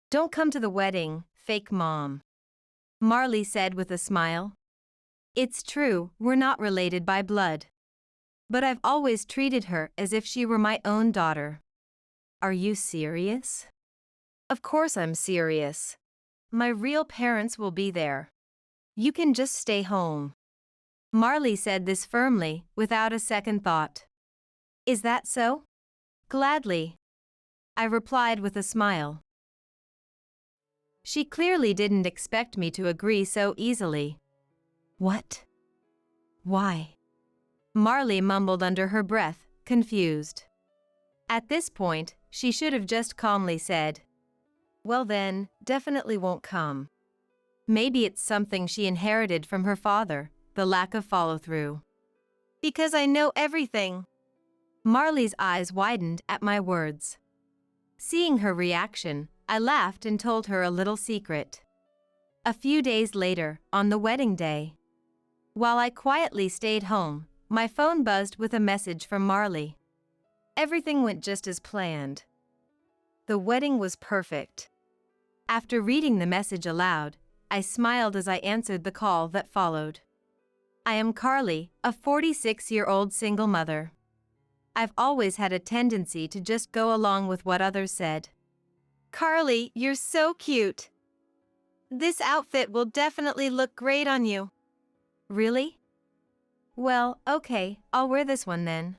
Don't come to the wedding, fake mom, Marley said with a smile. It's true, we're not related by blood. But I've always treated her as if she were my own daughter. Are you serious? Of course I'm serious. My real parents will be there. You can just stay home. Marley said this firmly, without a second thought. Is that so? Gladly, I replied with a smile. She clearly didn't expect me to agree so easily. What? Why? Marley mumbled under her breath, confused. At this point, she should have just calmly said, well then, definitely won't come. Maybe it's something she inherited from her father, the lack of follow-through. Because I know everything. Marley's eyes widened at my words. Seeing her reaction, I laughed and told her a little secret. A few days later, on the wedding day, while I quietly stayed home, my phone buzzed with a message from Marley. Everything went just as planned. The wedding was perfect. After reading the message aloud, I smiled as I answered the call that followed. I am Carly, a 46-year-old single mother. I've always had a tendency to just go along with what others said. Carly, you're so cute. This outfit will definitely look great on you. Really? Well, okay, I'll wear this one then.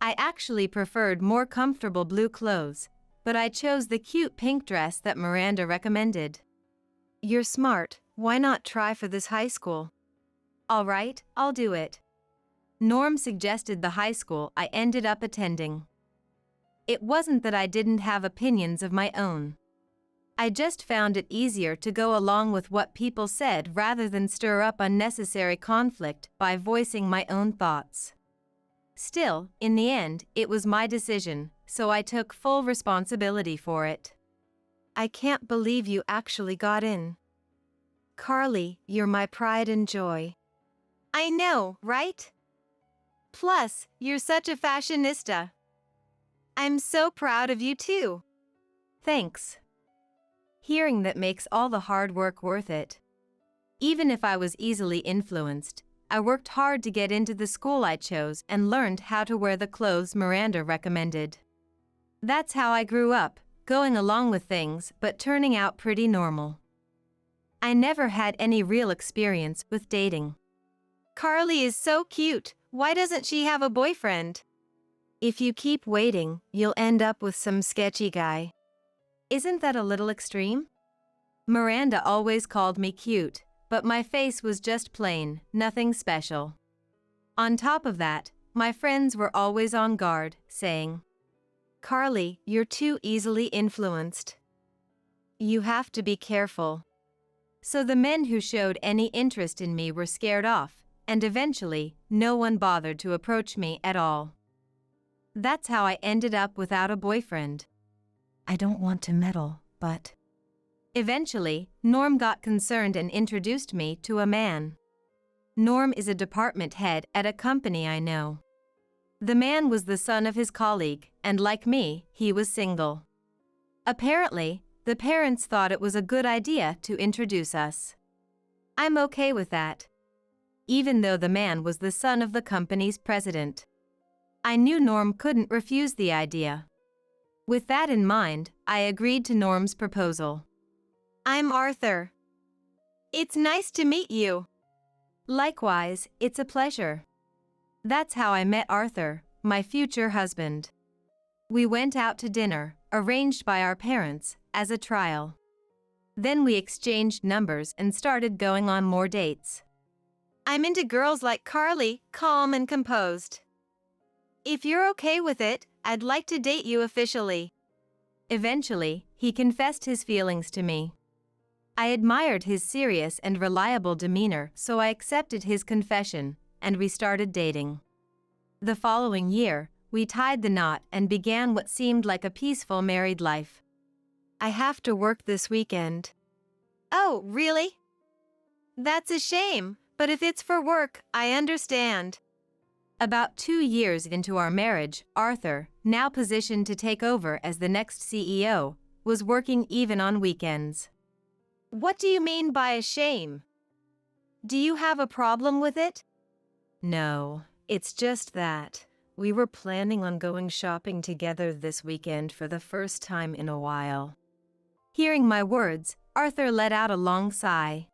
I actually preferred more comfortable blue clothes, but I chose the cute pink dress that Miranda recommended. You're smart, why not try for this high school? All right, I'll do it. Norm suggested the high school I ended up attending. It wasn't that I didn't have opinions of my own. I just found it easier to go along with what people said rather than stir up unnecessary conflict by voicing my own thoughts. Still, in the end, it was my decision, so I took full responsibility for it. I can't believe you actually got in. Carly, you're my pride and joy. I know, right? Plus, you're such a fashionista. I'm so proud of you too. Thanks. Hearing that makes all the hard work worth it. Even if I was easily influenced, I worked hard to get into the school I chose and learned how to wear the clothes Miranda recommended. That's how I grew up, going along with things but turning out pretty normal. I never had any real experience with dating. Carly is so cute, why doesn't she have a boyfriend? If you keep waiting, you'll end up with some sketchy guy. Isn't that a little extreme? Miranda always called me cute, but my face was just plain, nothing special. On top of that, my friends were always on guard, saying, Carly, you're too easily influenced. You have to be careful. So the men who showed any interest in me were scared off, and eventually, no one bothered to approach me at all. That's how I ended up without a boyfriend. I don't want to meddle, but... Eventually, Norm got concerned and introduced me to a man. Norm is a department head at a company I know. The man was the son of his colleague, and like me, he was single. Apparently, the parents thought it was a good idea to introduce us. I'm okay with that. Even though the man was the son of the company's president. I knew Norm couldn't refuse the idea. With that in mind, I agreed to Norm's proposal. I'm Arthur. It's nice to meet you. Likewise, it's a pleasure. That's how I met Arthur, my future husband. We went out to dinner, arranged by our parents, as a trial. Then we exchanged numbers and started going on more dates. I'm into girls like Carly, calm and composed. If you're okay with it, I'd like to date you officially. Eventually, he confessed his feelings to me. I admired his serious and reliable demeanor, so I accepted his confession, and we started dating. The following year, we tied the knot and began what seemed like a peaceful married life. I have to work this weekend. Oh, really? That's a shame, but if it's for work, I understand. About 2 years into our marriage, Arthur, now positioned to take over as the next CEO, was working even on weekends. What do you mean by a shame? Do you have a problem with it? No, it's just that we were planning on going shopping together this weekend for the first time in a while. Hearing my words, Arthur let out a long sigh.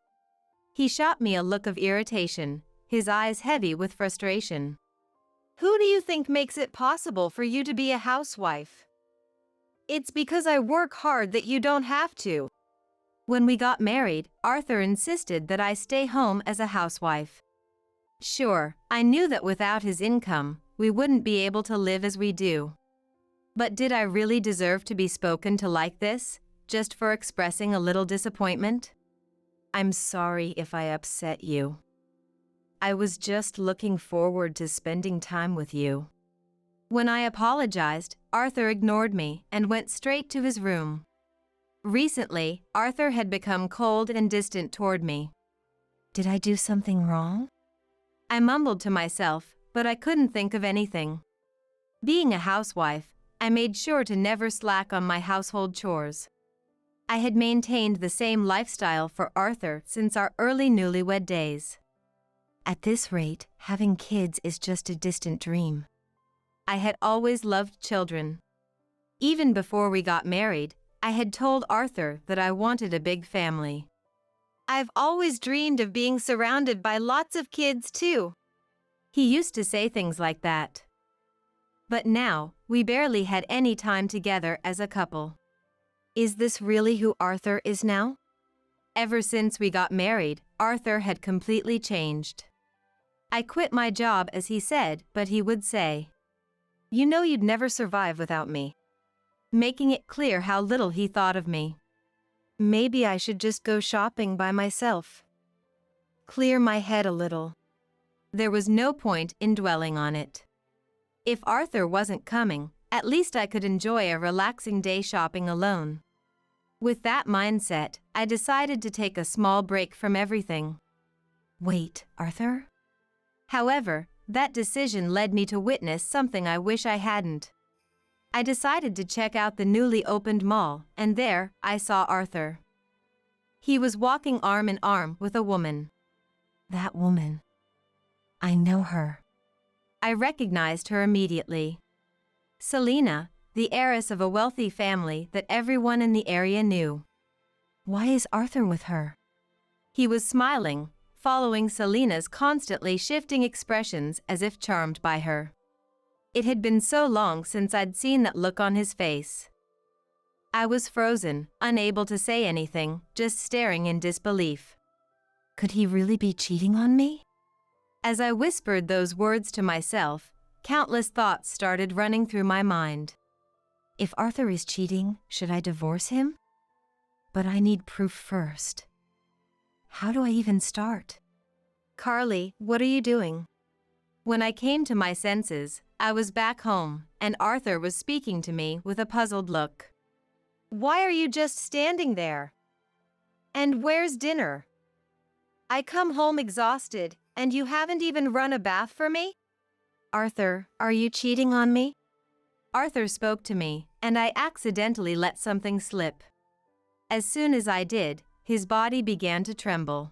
He shot me a look of irritation, his eyes heavy with frustration. Who do you think makes it possible for you to be a housewife? It's because I work hard that you don't have to. When we got married, Arthur insisted that I stay home as a housewife. Sure, I knew that without his income, we wouldn't be able to live as we do. But did I really deserve to be spoken to like this, just for expressing a little disappointment? I'm sorry if I upset you. I was just looking forward to spending time with you. When I apologized, Arthur ignored me and went straight to his room. Recently, Arthur had become cold and distant toward me. Did I do something wrong? I mumbled to myself, but I couldn't think of anything. Being a housewife, I made sure to never slack on my household chores. I had maintained the same lifestyle for Arthur since our early newlywed days. At this rate, having kids is just a distant dream. I had always loved children. Even before we got married, I had told Arthur that I wanted a big family. I've always dreamed of being surrounded by lots of kids too. He used to say things like that. But now, we barely had any time together as a couple. Is this really who Arthur is now? Ever since we got married, Arthur had completely changed. I quit my job as he said, but he would say, "You know you'd never survive without me," making it clear how little he thought of me. Maybe I should just go shopping by myself. Clear my head a little. There was no point in dwelling on it. If Arthur wasn't coming, at least I could enjoy a relaxing day shopping alone. With that mindset, I decided to take a small break from everything. Wait, Arthur? However, that decision led me to witness something I wish I hadn't. I decided to check out the newly opened mall, and there, I saw Arthur. He was walking arm in arm with a woman. That woman. I know her. I recognized her immediately. Selena, the heiress of a wealthy family that everyone in the area knew. Why is Arthur with her? He was smiling, following Selena's constantly shifting expressions as if charmed by her. It had been so long since I'd seen that look on his face. I was frozen, unable to say anything, just staring in disbelief. Could he really be cheating on me? As I whispered those words to myself, countless thoughts started running through my mind. If Arthur is cheating, should I divorce him? But I need proof first. How do I even start? Carly, what are you doing? When I came to my senses, I was back home, and Arthur was speaking to me with a puzzled look. Why are you just standing there? And where's dinner? I come home exhausted, and you haven't even run a bath for me? Arthur, are you cheating on me? Arthur spoke to me, and I accidentally let something slip. As soon as I did, his body began to tremble.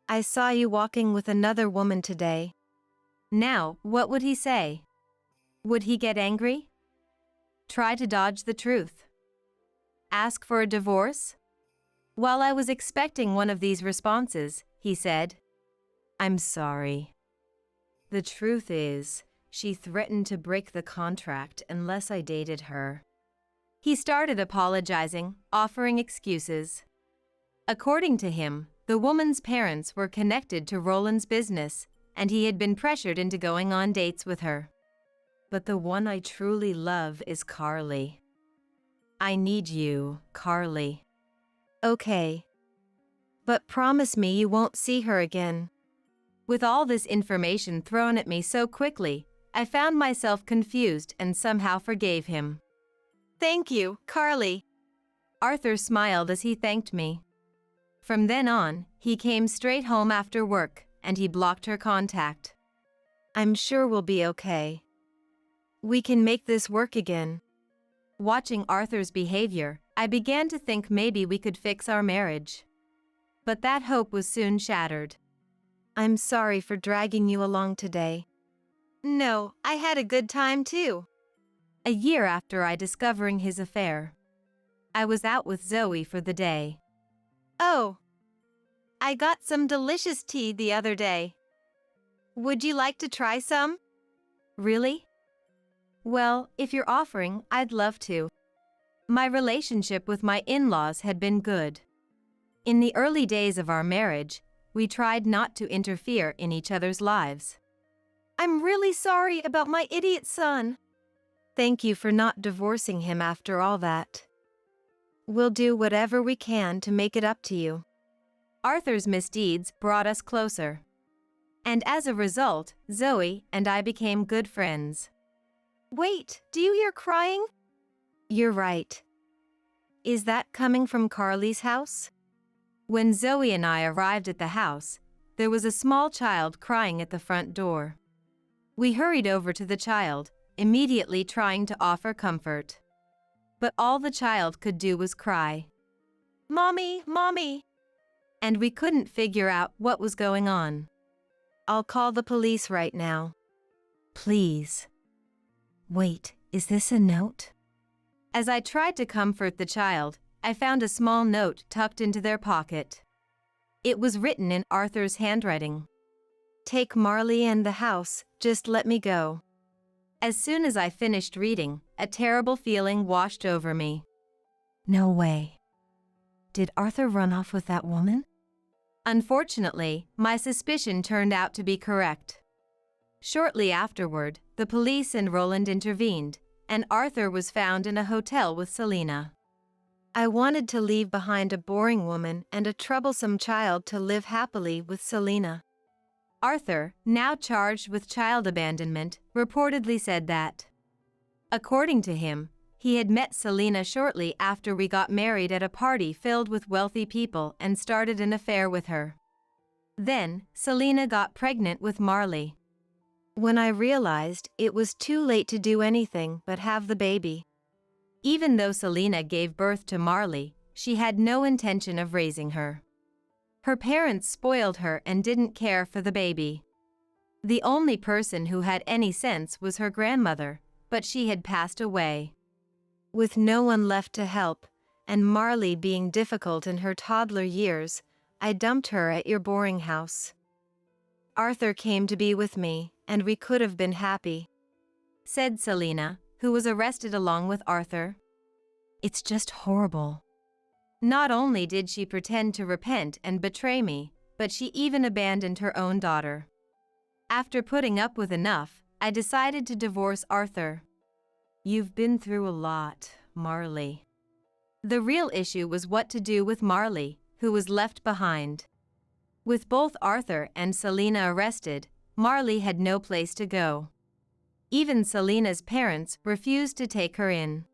I saw you walking with another woman today. Now, what would he say? Would he get angry? Try to dodge the truth? Ask for a divorce? While I was expecting one of these responses, he said, I'm sorry. The truth is, she threatened to break the contract unless I dated her. He started apologizing, offering excuses. According to him, the woman's parents were connected to Roland's business, and he had been pressured into going on dates with her. But the one I truly love is Carly. I need you, Carly. Okay. But promise me you won't see her again. With all this information thrown at me so quickly, I found myself confused and somehow forgave him. Thank you, Carly. Arthur smiled as he thanked me. From then on, he came straight home after work, and he blocked her contact. I'm sure we'll be okay. We can make this work again. Watching Arthur's behavior, I began to think maybe we could fix our marriage. But that hope was soon shattered. I'm sorry for dragging you along today. No, I had a good time too. A year after I discovering his affair, I was out with Zoe for the day. Oh, I got some delicious tea the other day. Would you like to try some? Really? Well, if you're offering, I'd love to. My relationship with my in-laws had been good. In the early days of our marriage, we tried not to interfere in each other's lives. I'm really sorry about my idiot son. Thank you for not divorcing him after all that. We'll do whatever we can to make it up to you. Arthur's misdeeds brought us closer. And as a result, Zoe and I became good friends. Wait, do you hear crying? You're right. Is that coming from Carly's house? When Zoe and I arrived at the house, there was a small child crying at the front door. We hurried over to the child, immediately trying to offer comfort. But all the child could do was cry. Mommy, Mommy! And we couldn't figure out what was going on. I'll call the police right now. Please. Wait, is this a note? As I tried to comfort the child, I found a small note tucked into their pocket. It was written in Arthur's handwriting. Take Marley and the house, just let me go. As soon as I finished reading, a terrible feeling washed over me. No way. Did Arthur run off with that woman? Unfortunately, my suspicion turned out to be correct. Shortly afterward, the police and Roland intervened, and Arthur was found in a hotel with Selena. I wanted to leave behind a boring woman and a troublesome child to live happily with Selena. Arthur, now charged with child abandonment, reportedly said that. According to him, he had met Selena shortly after we got married at a party filled with wealthy people and started an affair with her. Then, Selena got pregnant with Marley. When I realized it was too late to do anything but have the baby. Even though Selena gave birth to Marley, she had no intention of raising her. Her parents spoiled her and didn't care for the baby. The only person who had any sense was her grandmother, but she had passed away. With no one left to help, and Marley being difficult in her toddler years, I dumped her at your boring house. Arthur came to be with me, and we could have been happy, said Selena, who was arrested along with Arthur. It's just horrible. Not only did she pretend to repent and betray me, but she even abandoned her own daughter. After putting up with enough, I decided to divorce Arthur. You've been through a lot, Marley. The real issue was what to do with Marley, who was left behind. With both Arthur and Selena arrested, Marley had no place to go. Even Selena's parents refused to take her in.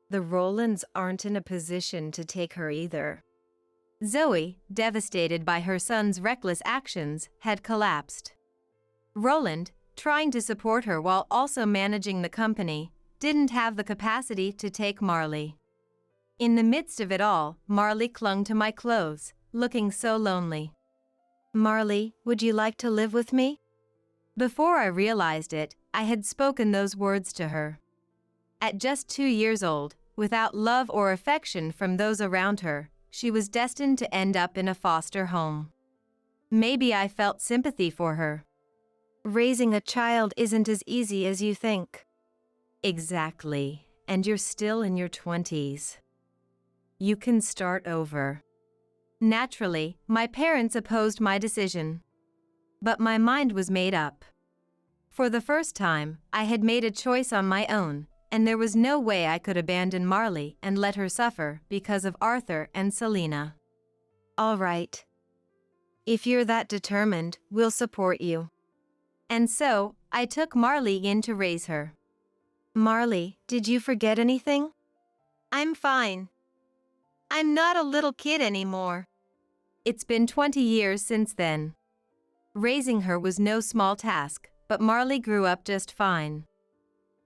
The Rolands aren't in a position to take her either. Zoe, devastated by her son's reckless actions, had collapsed. Roland, trying to support her while also managing the company, didn't have the capacity to take Marley. In the midst of it all, Marley clung to my clothes, looking so lonely. Marley, would you like to live with me? Before I realized it, I had spoken those words to her. At just 2 years old, without love or affection from those around her, she was destined to end up in a foster home. Maybe I felt sympathy for her. Raising a child isn't as easy as you think. Exactly, and you're still in your 20s. You can start over. Naturally, my parents opposed my decision. But my mind was made up. For the first time, I had made a choice on my own, and there was no way I could abandon Marley and let her suffer because of Arthur and Selena. All right. If you're that determined, we'll support you. And so, I took Marley in to raise her. Marley, did you forget anything? I'm fine. I'm not a little kid anymore. It's been 20 years since then. Raising her was no small task, but Marley grew up just fine.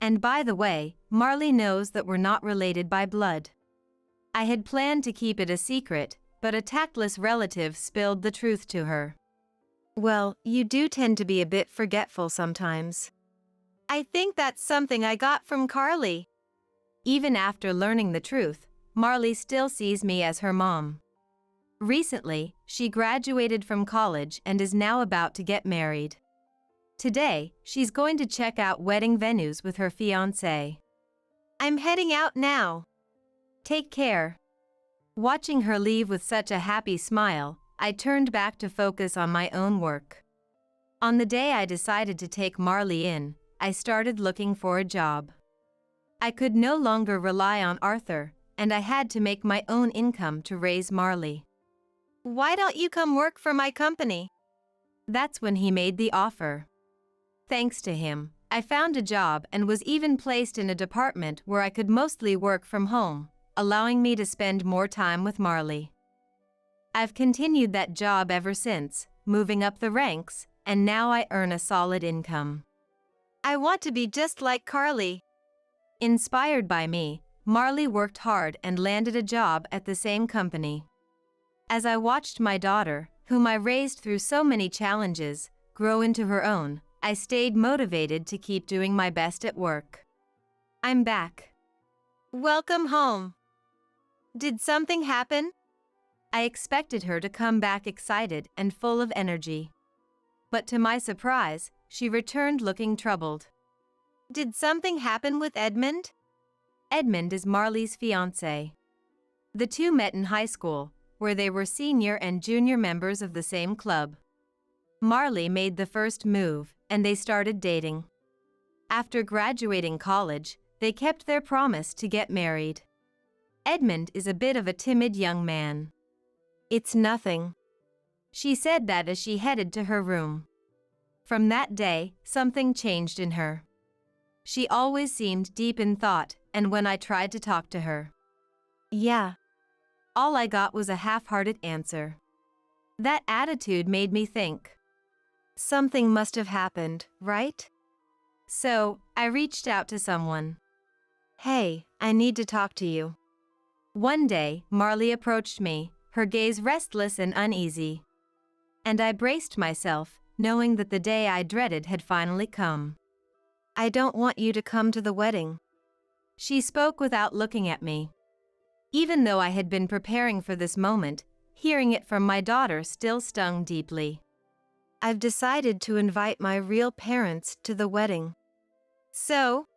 And by the way, Marley knows that we're not related by blood. I had planned to keep it a secret, but a tactless relative spilled the truth to her. Well, you do tend to be a bit forgetful sometimes. I think that's something I got from Carly. Even after learning the truth, Marley still sees me as her mom. Recently, she graduated from college and is now about to get married. Today, she's going to check out wedding venues with her fiancé. I'm heading out now. Take care. Watching her leave with such a happy smile, I turned back to focus on my own work. On the day I decided to take Marley in, I started looking for a job. I could no longer rely on Arthur, and I had to make my own income to raise Marley. Why don't you come work for my company? That's when he made the offer. Thanks to him, I found a job and was even placed in a department where I could mostly work from home, allowing me to spend more time with Marley. I've continued that job ever since, moving up the ranks, and now I earn a solid income. I want to be just like Carly. Inspired by me, Marley worked hard and landed a job at the same company. As I watched my daughter, whom I raised through so many challenges, grow into her own, I stayed motivated to keep doing my best at work. I'm back. Welcome home. Did something happen? I expected her to come back excited and full of energy. But to my surprise, she returned looking troubled. Did something happen with Edmund? Edmund is Marley's fiancé. The two met in high school, where they were senior and junior members of the same club. Marley made the first move, and they started dating. After graduating college, they kept their promise to get married. Edmund is a bit of a timid young man. It's nothing. She said that as she headed to her room. From that day, something changed in her. She always seemed deep in thought, and when I tried to talk to her, Yeah. all I got was a half-hearted answer. That attitude made me think. Something must have happened, right? So, I reached out to someone. Hey, I need to talk to you. One day, Marley approached me, her gaze restless and uneasy. And I braced myself, knowing that the day I dreaded had finally come. I don't want you to come to the wedding. She spoke without looking at me. Even though I had been preparing for this moment, hearing it from my daughter still stung deeply. I've decided to invite my real parents to the wedding. So?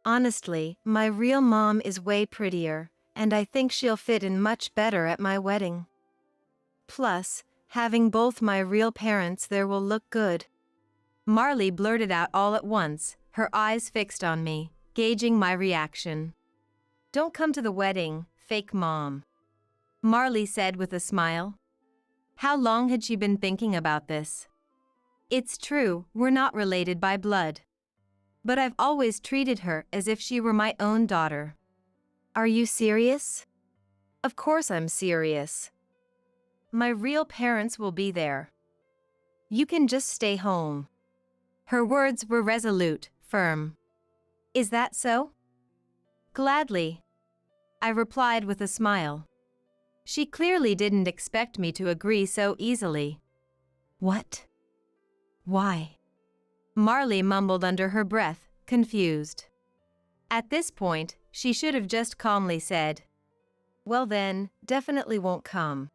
Honestly, my real mom is way prettier, and I think she'll fit in much better at my wedding. Plus, having both my real parents there will look good. Marley blurted out all at once, her eyes fixed on me, gauging my reaction. Don't come to the wedding, fake mom. Marley said with a smile. How long had she been thinking about this? It's true, we're not related by blood. But I've always treated her as if she were my own daughter. Are you serious? Of course I'm serious. My real parents will be there. You can just stay home. Her words were resolute, firm. Is that so? Gladly. I replied with a smile. She clearly didn't expect me to agree so easily. What? Why? Marley mumbled under her breath, confused. At this point, she should have just calmly said, Well then, definitely won't come.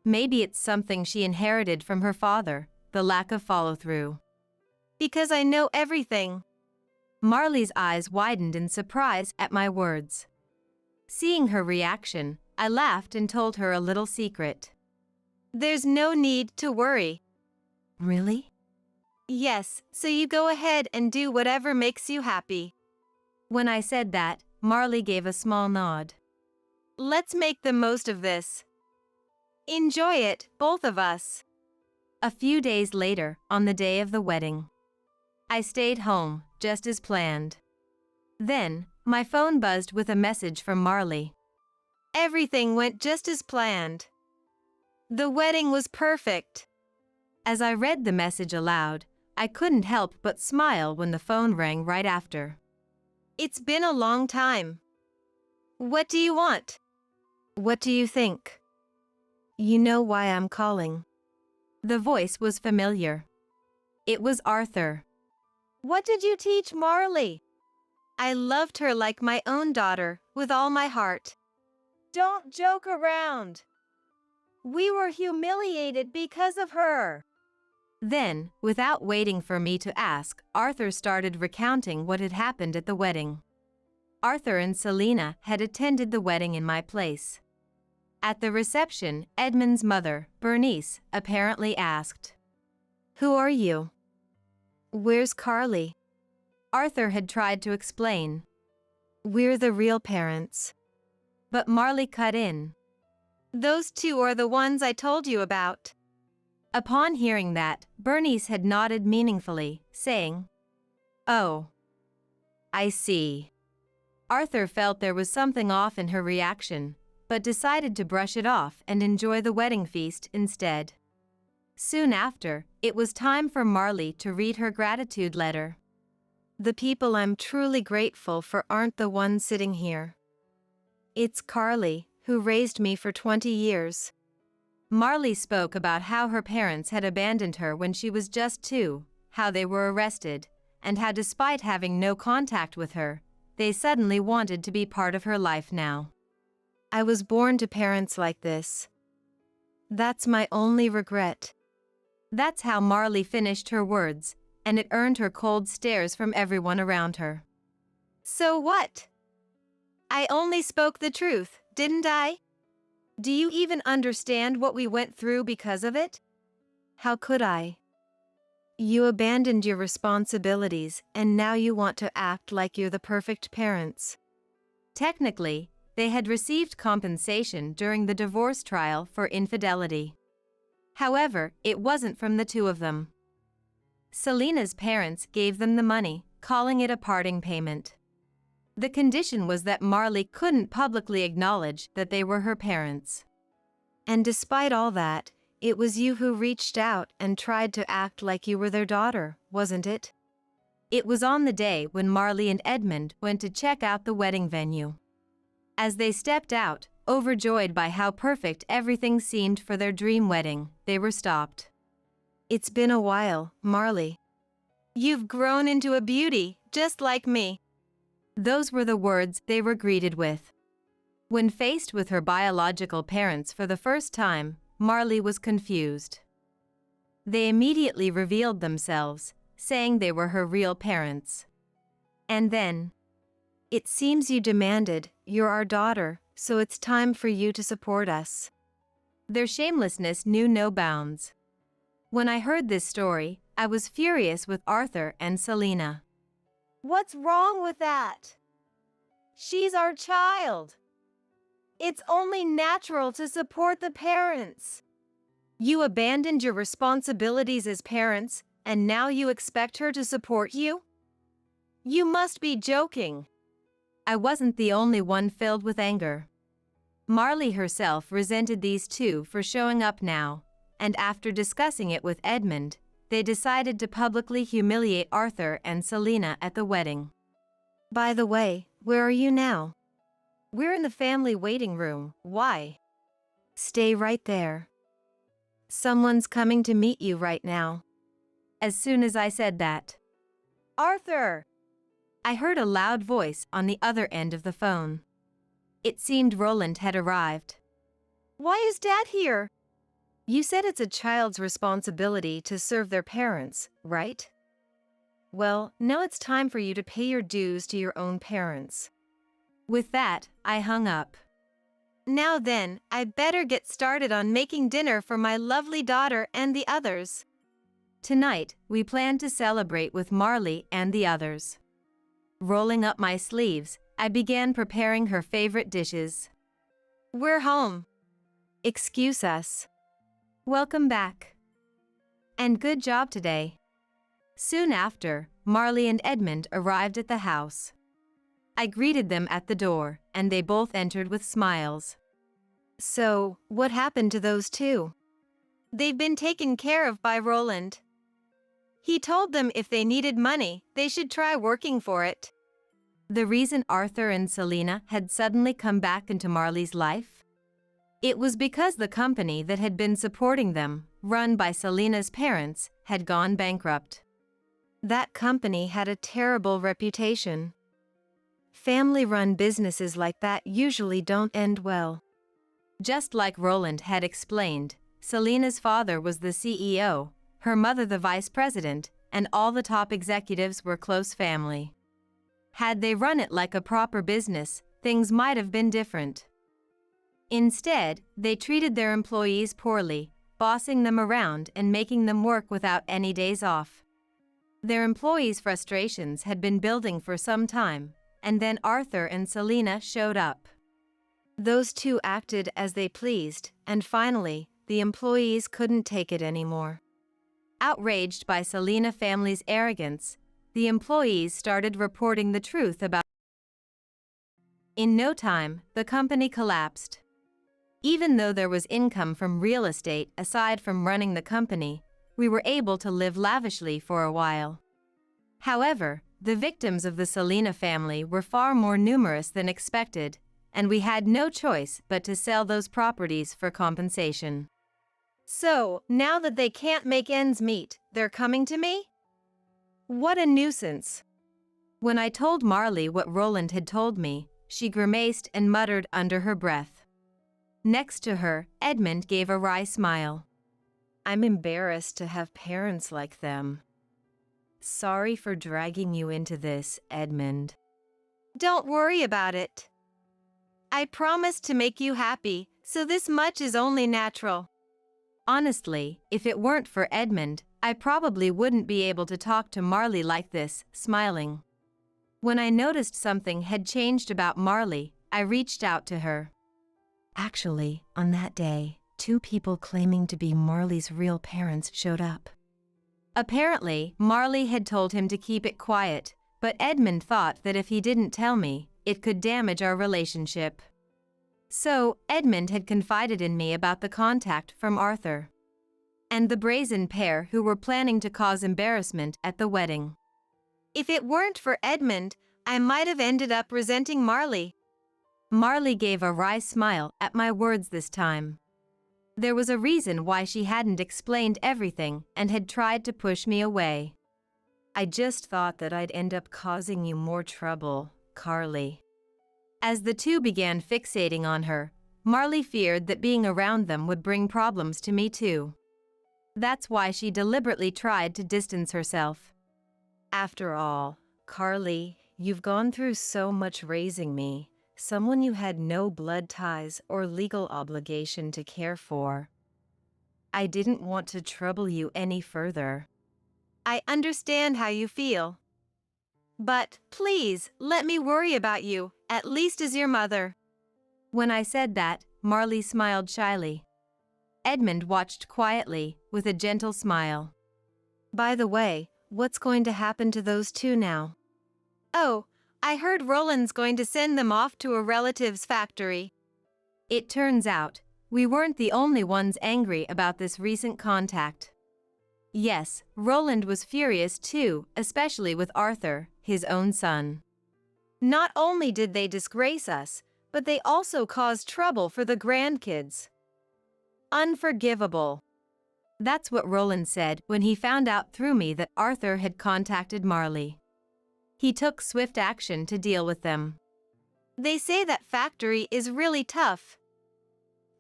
Maybe it's something she inherited from her father, the lack of follow-through. Because I know everything. Marley's eyes widened in surprise at my words. Seeing her reaction, I laughed and told her a little secret. There's no need to worry. Really? Yes, so you go ahead and do whatever makes you happy. When I said that, Marley gave a small nod. Let's make the most of this. Enjoy it, both of us. A few days later, on the day of the wedding, I stayed home, just as planned. Then, my phone buzzed with a message from Marley. Everything went just as planned. The wedding was perfect. As I read the message aloud, I couldn't help but smile when the phone rang right after. It's been a long time. What do you want? What do you think? You know why I'm calling. The voice was familiar. It was Arthur. What did you teach Marley? I loved her like my own daughter, with all my heart. Don't joke around. We were humiliated because of her. Then, without waiting for me to ask, Arthur started recounting what had happened at the wedding. Arthur and Selina had attended the wedding in my place. At the reception, Edmund's mother, Bernice, apparently asked, Who are you? Where's Carly? Arthur had tried to explain. We're the real parents. But Marley cut in. Those two are the ones I told you about. Upon hearing that, Bernice had nodded meaningfully, saying, Oh, I see. Arthur felt there was something off in her reaction, but decided to brush it off and enjoy the wedding feast instead. Soon after, it was time for Marley to read her gratitude letter. The people I'm truly grateful for aren't the ones sitting here. It's Carly, who raised me for 20 years. Marley spoke about how her parents had abandoned her when she was just 2, how they were arrested, and how despite having no contact with her, they suddenly wanted to be part of her life now. I was born to parents like this. That's my only regret. That's how Marley finished her words, and it earned her cold stares from everyone around her. So what? I only spoke the truth, didn't I? Do you even understand what we went through because of it? How could I? You abandoned your responsibilities and now you want to act like you're the perfect parents. Technically, they had received compensation during the divorce trial for infidelity. However, it wasn't from the two of them. Selina's parents gave them the money, calling it a parting payment. The condition was that Marley couldn't publicly acknowledge that they were her parents. And despite all that, it was you who reached out and tried to act like you were their daughter, wasn't it? It was on the day when Marley and Edmund went to check out the wedding venue. As they stepped out, overjoyed by how perfect everything seemed for their dream wedding, they were stopped. It's been a while, Marley. You've grown into a beauty, just like me. Those were the words they were greeted with. When faced with her biological parents for the first time, Marley was confused. They immediately revealed themselves, saying they were her real parents. And then, It seems you demanded, you're our daughter, so it's time for you to support us. Their shamelessness knew no bounds. When I heard this story, I was furious with Arthur and Selina. What's wrong with that? She's our child. It's only natural to support the parents. You abandoned your responsibilities as parents, and now you expect her to support you? You must be joking. I wasn't the only one filled with anger. Marley herself resented these two for showing up now, and after discussing it with Edmund, they decided to publicly humiliate Arthur and Selina at the wedding. By the way, where are you now? We're in the family waiting room. Why? Stay right there. Someone's coming to meet you right now. As soon as I said that, Arthur! I heard a loud voice on the other end of the phone. It seemed Roland had arrived. Why is Dad here? You said it's a child's responsibility to serve their parents, right? Well, now it's time for you to pay your dues to your own parents. With that, I hung up. Now then, I better get started on making dinner for my lovely daughter and the others. Tonight, we plan to celebrate with Marley and the others. Rolling up my sleeves, I began preparing her favorite dishes. We're home. Excuse us. Welcome back. And good job today. Soon after, Marley and Edmund arrived at the house. I greeted them at the door, and they both entered with smiles. So, what happened to those two? They've been taken care of by Roland. He told them if they needed money, they should try working for it. The reason Arthur and Selina had suddenly come back into Marley's life? It was because the company that had been supporting them, run by Selena's parents, had gone bankrupt. That company had a terrible reputation. Family-run businesses like that usually don't end well. Just like Roland had explained, Selena's father was the CEO, her mother the vice president, and all the top executives were close family. Had they run it like a proper business, things might have been different. Instead, they treated their employees poorly, bossing them around and making them work without any days off. Their employees' frustrations had been building for some time, and then Arthur and Selena showed up. Those two acted as they pleased, and finally, the employees couldn't take it anymore. Outraged by Selena family's arrogance, the employees started reporting the truth about. In no time, the company collapsed. Even though there was income from real estate aside from running the company, we were able to live lavishly for a while. However, the victims of the Selena family were far more numerous than expected, and we had no choice but to sell those properties for compensation. So, now that they can't make ends meet, they're coming to me? What a nuisance. When I told Marley what Roland had told me, she grimaced and muttered under her breath. Next to her, Edmund gave a wry smile. I'm embarrassed to have parents like them. Sorry for dragging you into this, Edmund. Don't worry about it. I promised to make you happy, so this much is only natural. Honestly, if it weren't for Edmund, I probably wouldn't be able to talk to Marley like this, smiling. When I noticed something had changed about Marley, I reached out to her. Actually, on that day, 2 people claiming to be Marley's real parents showed up. Apparently, Marley had told him to keep it quiet, but Edmund thought that if he didn't tell me, it could damage our relationship. So, Edmund had confided in me about the contact from Arthur and the brazen pair who were planning to cause embarrassment at the wedding. If it weren't for Edmund, I might have ended up resenting Marley. Marley gave a wry smile at my words this time. There was a reason why she hadn't explained everything and had tried to push me away. I just thought that I'd end up causing you more trouble, Carly. As the two began fixating on her, Marley feared that being around them would bring problems to me too. That's why she deliberately tried to distance herself. After all, Carly, you've gone through so much raising me, someone you had no blood ties or legal obligation to care for. I didn't want to trouble you any further. I understand how you feel. But please, let me worry about you, at least as your mother. When I said that, Marley smiled shyly. Edmund watched quietly, with a gentle smile. By the way, what's going to happen to those 2 now? Oh, I heard Roland's going to send them off to a relative's factory. It turns out, we weren't the only ones angry about this recent contact. Yes, Roland was furious too, especially with Arthur, his own son. Not only did they disgrace us, but they also caused trouble for the grandkids. Unforgivable. That's what Roland said when he found out through me that Arthur had contacted Marley. He took swift action to deal with them. They say that factory is really tough.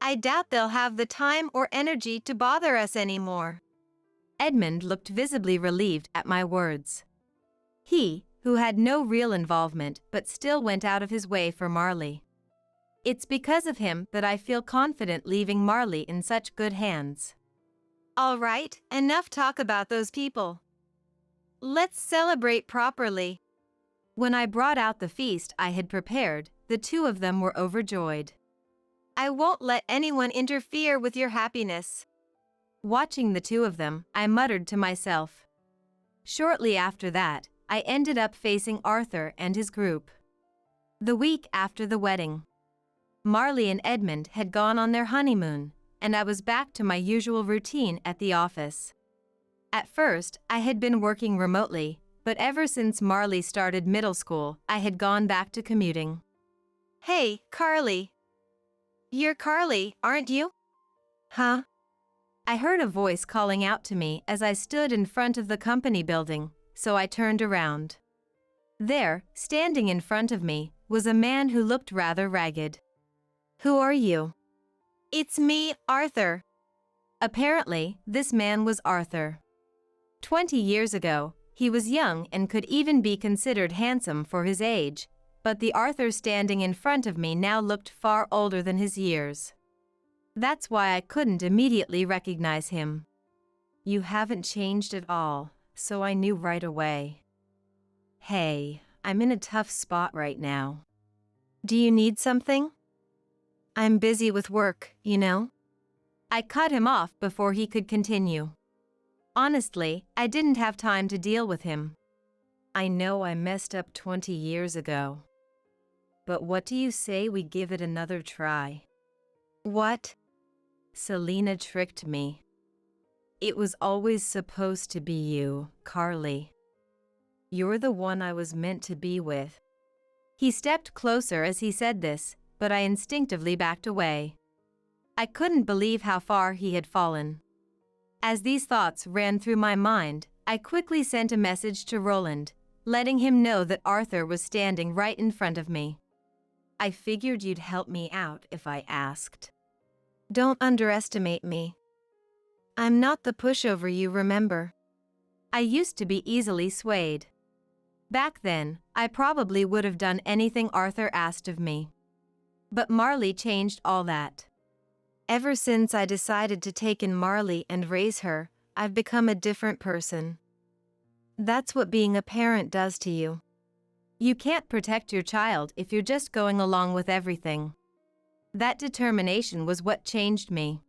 I doubt they'll have the time or energy to bother us anymore. Edmund looked visibly relieved at my words. He, who had no real involvement but still went out of his way for Marley. It's because of him that I feel confident leaving Marley in such good hands. All right, enough talk about those people. Let's celebrate properly. When I brought out the feast I had prepared, the 2 of them were overjoyed. I won't let anyone interfere with your happiness. Watching the 2 of them, I muttered to myself. Shortly after that, I ended up facing Arthur and his group. The week after the wedding, Marley and Edmund had gone on their honeymoon, and I was back to my usual routine at the office. At first, I had been working remotely, but ever since Marley started middle school, I had gone back to commuting. Hey, Carly. You're Carly, aren't you? Huh? I heard a voice calling out to me as I stood in front of the company building, so I turned around. There, standing in front of me, was a man who looked rather ragged. Who are you? It's me, Arthur. Apparently, this man was Arthur. 20 years ago, he was young and could even be considered handsome for his age, but the Arthur standing in front of me now looked far older than his years. That's why I couldn't immediately recognize him. You haven't changed at all, so I knew right away. Hey, I'm in a tough spot right now. Do you need something? I'm busy with work, you know? I cut him off before he could continue. Honestly, I didn't have time to deal with him. I know I messed up 20 years ago. But what do you say we give it another try? What? Selena tricked me. It was always supposed to be you, Carly. You're the one I was meant to be with. He stepped closer as he said this, but I instinctively backed away. I couldn't believe how far he had fallen. As these thoughts ran through my mind, I quickly sent a message to Roland, letting him know that Arthur was standing right in front of me. I figured you'd help me out if I asked. Don't underestimate me. I'm not the pushover you remember. I used to be easily swayed. Back then, I probably would have done anything Arthur asked of me. But Marley changed all that. Ever since I decided to take in Marley and raise her, I've become a different person. That's what being a parent does to you. You can't protect your child if you're just going along with everything. That determination was what changed me.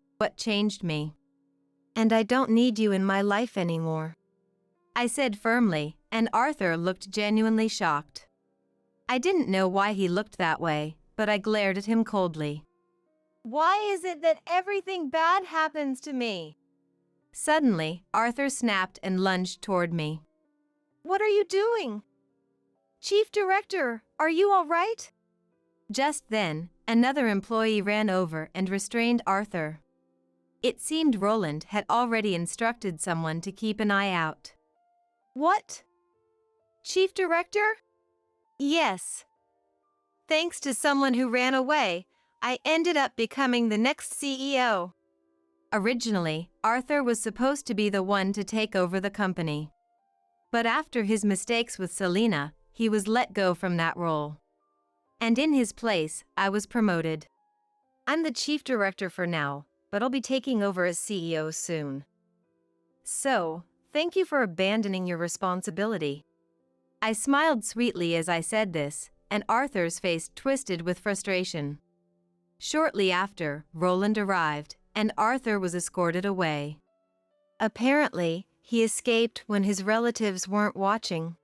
And I don't need you in my life anymore. I said firmly, and Arthur looked genuinely shocked. I didn't know why he looked that way, but I glared at him coldly. Why is it that everything bad happens to me? Suddenly, Arthur snapped and lunged toward me. What are you doing? Chief Director, are you all right? Just then, another employee ran over and restrained Arthur. It seemed Roland had already instructed someone to keep an eye out. What? Chief Director? Yes. Thanks to someone who ran away, I ended up becoming the next CEO. Originally, Arthur was supposed to be the one to take over the company. But after his mistakes with Selena, he was let go from that role. And in his place, I was promoted. I'm the chief director for now, but I'll be taking over as CEO soon. So, thank you for abandoning your responsibility. I smiled sweetly as I said this, and Arthur's face twisted with frustration. Shortly after, Roland arrived, and Arthur was escorted away. Apparently, he escaped when his relatives weren't watching.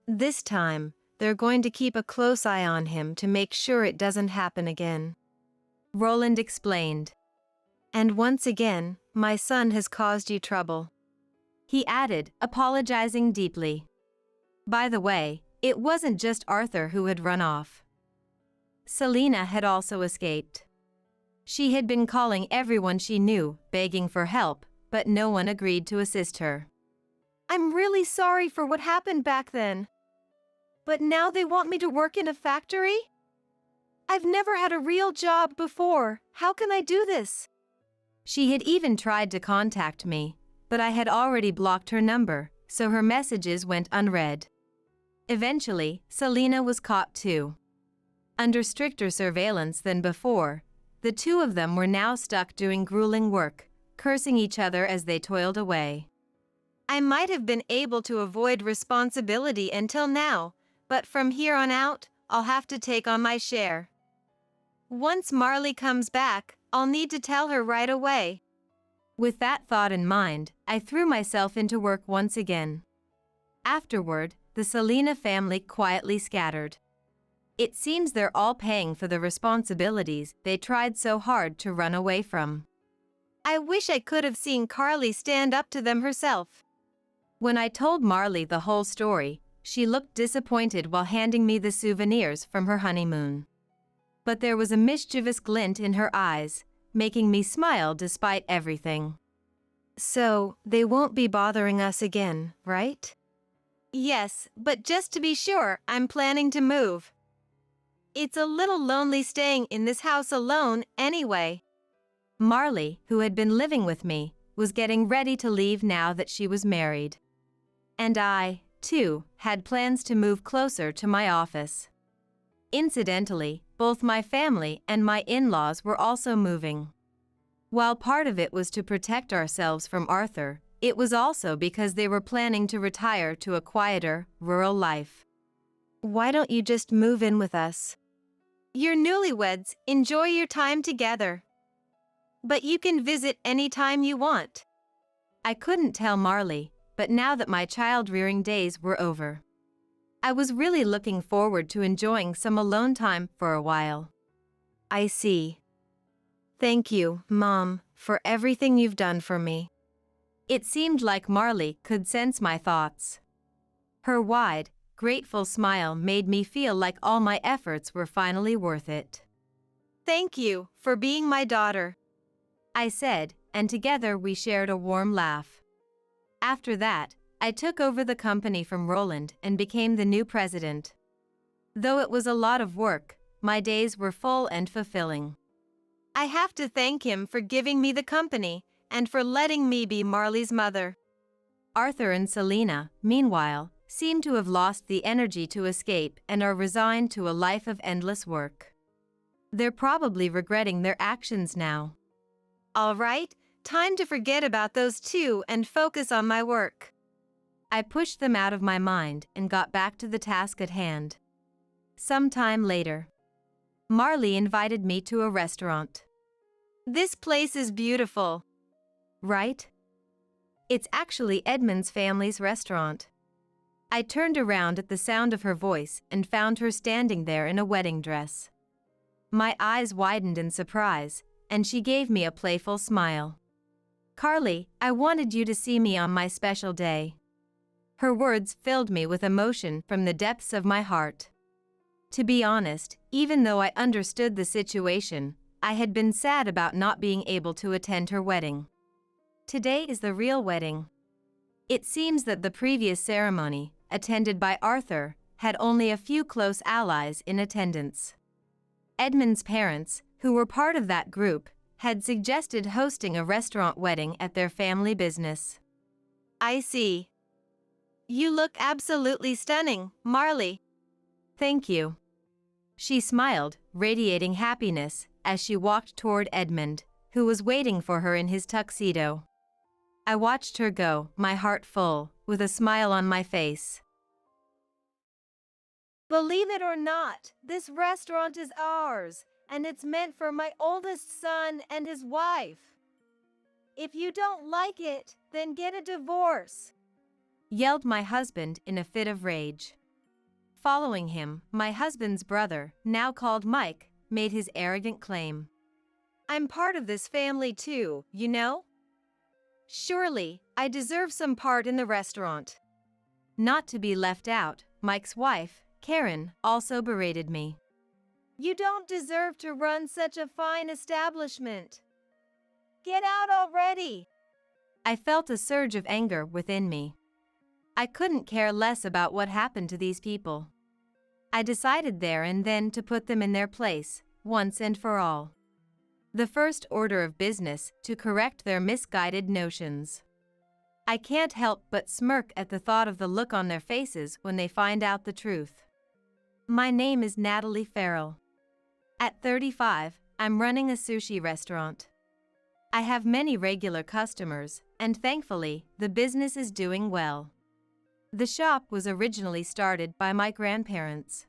This time, they're going to keep a close eye on him to make sure it doesn't happen again. Roland explained. And once again, my son has caused you trouble. He added, apologizing deeply. By the way, it wasn't just Arthur who had run off. Selena had also escaped. She had been calling everyone she knew, begging for help, but no one agreed to assist her. I'm really sorry for what happened back then. But now they want me to work in a factory? I've never had a real job before. How can I do this? She had even tried to contact me, but I had already blocked her number, so her messages went unread. Eventually, Selena was caught too. Under stricter surveillance than before, the two of them were now stuck doing grueling work, cursing each other as they toiled away. I might have been able to avoid responsibility until now, but from here on out, I'll have to take on my share. Once Marley comes back, I'll need to tell her right away. With that thought in mind, I threw myself into work once again. Afterward, the Selena family quietly scattered. It seems they're all paying for the responsibilities they tried so hard to run away from. I wish I could have seen Carly stand up to them herself. When I told Marley the whole story, she looked disappointed while handing me the souvenirs from her honeymoon. but there was a mischievous glint in her eyes, making me smile despite everything. So, they won't be bothering us again, right? Yes, but just to be sure, I'm planning to move. It's a little lonely staying in this house alone anyway. Marley, who had been living with me, was getting ready to leave now that she was married. And I, too, had plans to move closer to my office. Incidentally, both my family and my in-laws were also moving. While part of it was to protect ourselves from Arthur, it was also because they were planning to retire to a quieter, rural life. Why don't you just move in with us? You're newlyweds, enjoy your time together. But you can visit any time you want. I couldn't tell Marley, but now that my child-rearing days were over, I was really looking forward to enjoying some alone time for a while. I see. Thank you, Mom, for everything you've done for me. It seemed like Marley could sense my thoughts. Her wide, grateful smile made me feel like all my efforts were finally worth it. Thank you for being my daughter, I said, and together we shared a warm laugh. After that, I took over the company from Roland and became the new president. Though it was a lot of work, my days were full and fulfilling. I have to thank him for giving me the company and for letting me be Marley's mother. Arthur and Selena, meanwhile, seem to have lost the energy to escape and are resigned to a life of endless work. They're probably regretting their actions now. All right, time to forget about those two and focus on my work. I pushed them out of my mind and got back to the task at hand. Some time later, Marley invited me to a restaurant. This place is beautiful, right? It's actually Edmund's family's restaurant. I turned around at the sound of her voice and found her standing there in a wedding dress. My eyes widened in surprise, and she gave me a playful smile. Carly, I wanted you to see me on my special day. Her words filled me with emotion from the depths of my heart. To be honest, even though I understood the situation, I had been sad about not being able to attend her wedding. Today is the real wedding. It seems that the previous ceremony, attended by Arthur, had only a few close allies in attendance. Edmund's parents, who were part of that group, had suggested hosting a restaurant wedding at their family business. I see. You look absolutely stunning, Marley. Thank you. She smiled, radiating happiness, as she walked toward Edmund, who was waiting for her in his tuxedo. I watched her go, my heart full, with a smile on my face. Believe it or not, this restaurant is ours, and it's meant for my oldest son and his wife. If you don't like it, then get a divorce, yelled my husband in a fit of rage. Following him, my husband's brother, now called Mike, made his arrogant claim. I'm part of this family too, you know? Surely, I deserve some part in the restaurant. Not to be left out, Mike's wife, Karen, also berated me. You don't deserve to run such a fine establishment. Get out already! I felt a surge of anger within me. I couldn't care less about what happened to these people. I decided there and then to put them in their place, once and for all. The first order of business to correct their misguided notions. I can't help but smirk at the thought of the look on their faces when they find out the truth. My name is Natalie Farrell. At 35, I'm running a sushi restaurant. I have many regular customers, and thankfully, the business is doing well. The shop was originally started by my grandparents.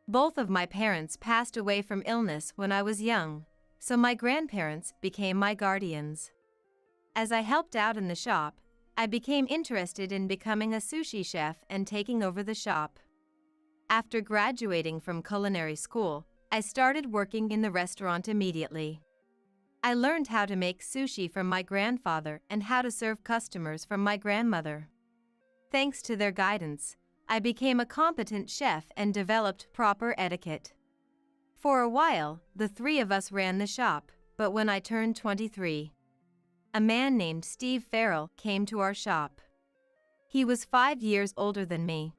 Both of my parents passed away from illness when I was young, so my grandparents became my guardians. As I helped out in the shop, I became interested in becoming a sushi chef and taking over the shop. After graduating from culinary school, I started working in the restaurant immediately. I learned how to make sushi from my grandfather and how to serve customers from my grandmother. Thanks to their guidance, I became a competent chef and developed proper etiquette. For a while, the three of us ran the shop, but when I turned 23, a man named Steve Farrell came to our shop. He was 5 years older than me.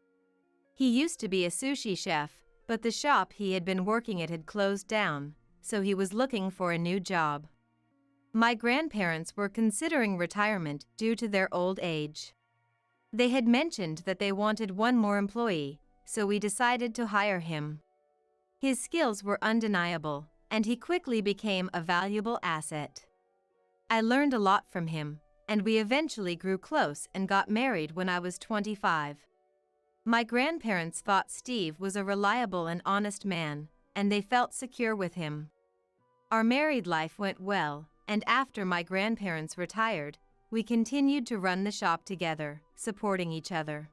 He used to be a sushi chef, but the shop he had been working at had closed down, so he was looking for a new job. My grandparents were considering retirement due to their old age. They had mentioned that they wanted one more employee, so we decided to hire him. His skills were undeniable, and he quickly became a valuable asset. I learned a lot from him, and we eventually grew close and got married when I was 25. My grandparents thought Steve was a reliable and honest man, and they felt secure with him. Our married life went well, and after my grandparents retired, we continued to run the shop together, supporting each other.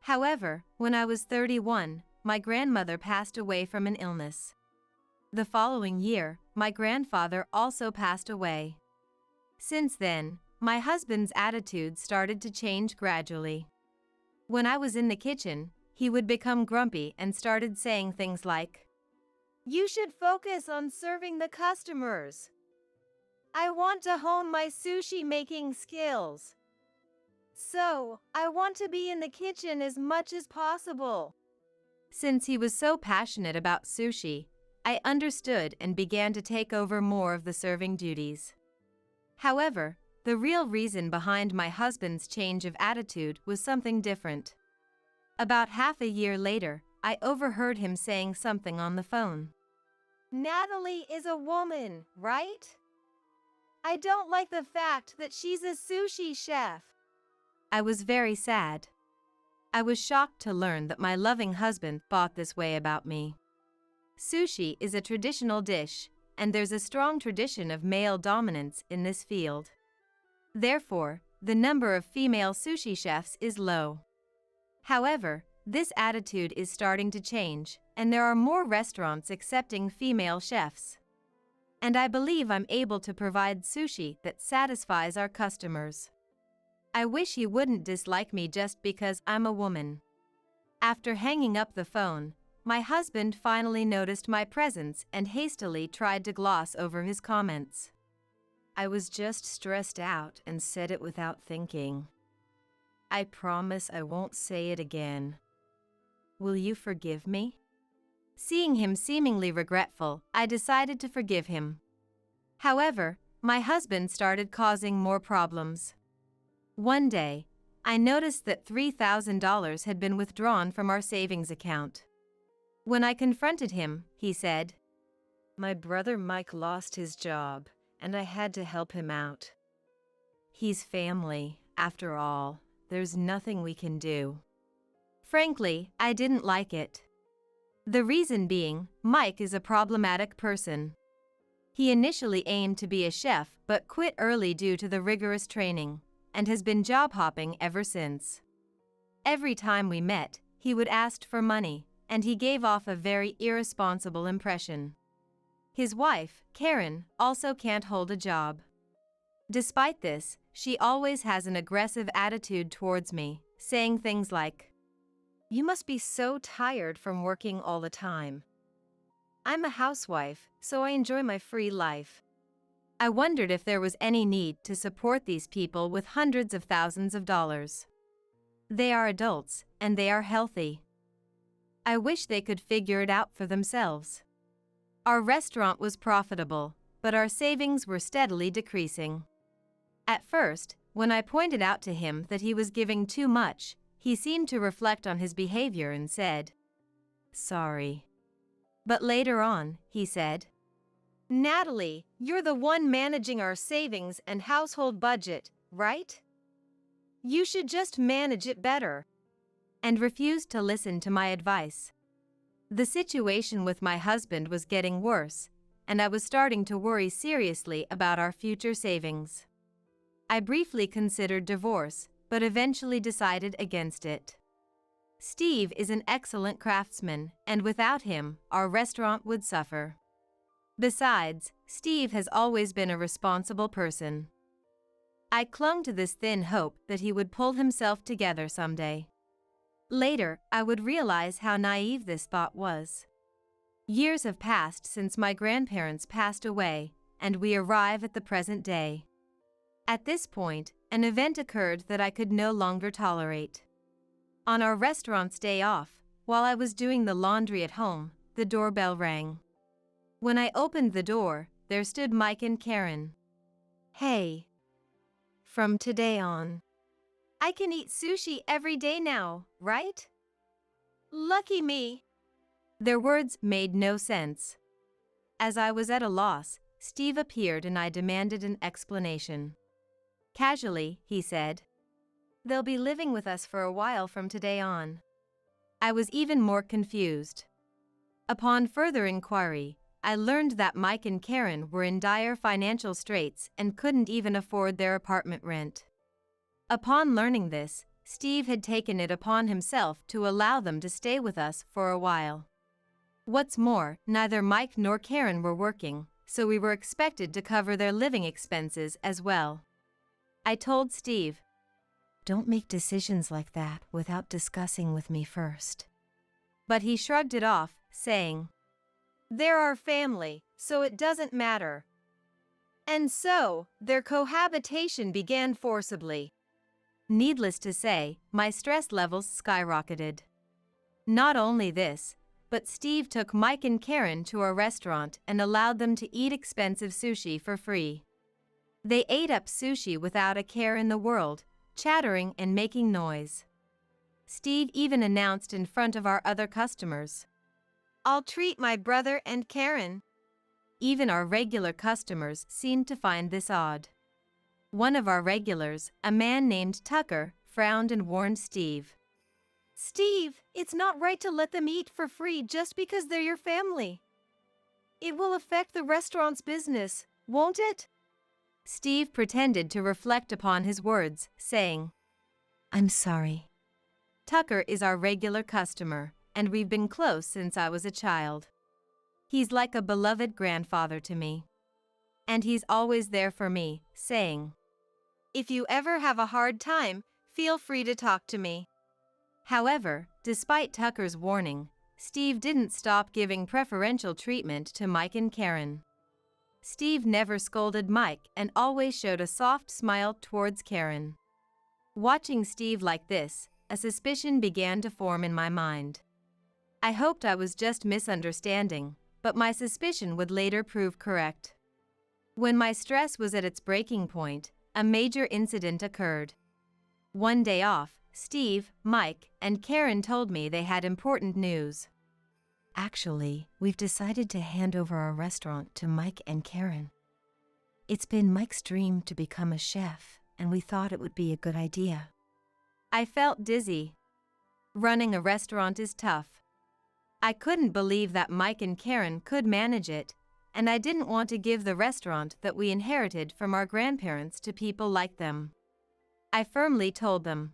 However, when I was 31, my grandmother passed away from an illness. The following year, my grandfather also passed away. Since then, my husband's attitude started to change gradually. When I was in the kitchen, he would become grumpy and started saying things like, "You should focus on serving the customers. I want to hone my sushi making skills. So, I want to be in the kitchen as much as possible." Since he was so passionate about sushi, I understood and began to take over more of the serving duties. However, the real reason behind my husband's change of attitude was something different. About half a year later, I overheard him saying something on the phone. "Natalie is a woman, right? I don't like the fact that she's a sushi chef." I was very sad. I was shocked to learn that my loving husband thought this way about me. Sushi is a traditional dish, and there's a strong tradition of male dominance in this field. Therefore, the number of female sushi chefs is low. However, this attitude is starting to change, and there are more restaurants accepting female chefs. And I believe I'm able to provide sushi that satisfies our customers. I wish he wouldn't dislike me just because I'm a woman. After hanging up the phone, my husband finally noticed my presence and hastily tried to gloss over his comments. I was just stressed out and said it without thinking. "I promise I won't say it again. Will you forgive me?" Seeing him seemingly regretful, I decided to forgive him. However, my husband started causing more problems. One day, I noticed that $3,000 had been withdrawn from our savings account. When I confronted him, he said, "My brother Mike lost his job, and I had to help him out. He's family, after all. There's nothing we can do." Frankly, I didn't like it. The reason being, Mike is a problematic person. He initially aimed to be a chef but quit early due to the rigorous training, and has been job hopping ever since. Every time we met, he would ask for money, and he gave off a very irresponsible impression. His wife, Karen, also can't hold a job. Despite this, she always has an aggressive attitude towards me, saying things like, "You must be so tired from working all the time. I'm a housewife, so I enjoy my free life." I wondered if there was any need to support these people with hundreds of thousands of dollars. They are adults, and they are healthy. I wish they could figure it out for themselves. Our restaurant was profitable, but our savings were steadily decreasing. At first, when I pointed out to him that he was giving too much, he seemed to reflect on his behavior and said, "Sorry." But later on, he said, "Natalie, you're the one managing our savings and household budget, right? You should just manage it better," and refused to listen to my advice. The situation with my husband was getting worse, and I was starting to worry seriously about our future savings. I briefly considered divorce, but eventually decided against it. Steve is an excellent craftsman, and without him, our restaurant would suffer. Besides, Steve has always been a responsible person. I clung to this thin hope that he would pull himself together someday. Later, I would realize how naive this thought was. Years have passed since my grandparents passed away, and we arrive at the present day. At this point, an event occurred that I could no longer tolerate. On our restaurant's day off, while I was doing the laundry at home, the doorbell rang. When I opened the door, there stood Mike and Karen. Hey. From today on, I can eat sushi every day now, right? lucky me. Their words made no sense. As I was at a loss, Steve appeared and I demanded an explanation. Casually, he said, "They'll be living with us for a while from today on." I was even more confused. Upon further inquiry, I learned that Mike and Karen were in dire financial straits and couldn't even afford their apartment rent. Upon learning this, Steve had taken it upon himself to allow them to stay with us for a while. What's more, neither Mike nor Karen were working, so we were expected to cover their living expenses as well. I told Steve, Don't make decisions like that without discussing with me first. but he shrugged it off, saying, They're our family, so it doesn't matter. And so, their cohabitation began forcibly. Needless to say, my stress levels skyrocketed. Not only this, but Steve took Mike and Karen to a restaurant and allowed them to eat expensive sushi for free. They ate up sushi without a care in the world, chattering and making noise. Steve even announced in front of our other customers, I'll treat my brother and Karen. Even our regular customers seemed to find this odd. One of our regulars, a man named Tucker, frowned and warned Steve. Steve, it's not right to let them eat for free just because they're your family. It will affect the restaurant's business, won't it? Steve pretended to reflect upon his words, saying, I'm sorry. Tucker is our regular customer, and we've been close since I was a child. He's like a beloved grandfather to me. And he's always there for me, saying, If you ever have a hard time, feel free to talk to me. However, despite Tucker's warning, Steve didn't stop giving preferential treatment to Mike and Karen. Steve never scolded Mike and always showed a soft smile towards Karen. Watching Steve like this, a suspicion began to form in my mind. I hoped I was just misunderstanding, but my suspicion would later prove correct. When my stress was at its breaking point, a major incident occurred. One day off, Steve, Mike, and Karen told me they had important news. Actually, we've decided to hand over our restaurant to Mike and Karen. It's been Mike's dream to become a chef, and we thought it would be a good idea. I felt dizzy. Running a restaurant is tough. I couldn't believe that Mike and Karen could manage it, and I didn't want to give the restaurant that we inherited from our grandparents to people like them. I firmly told them.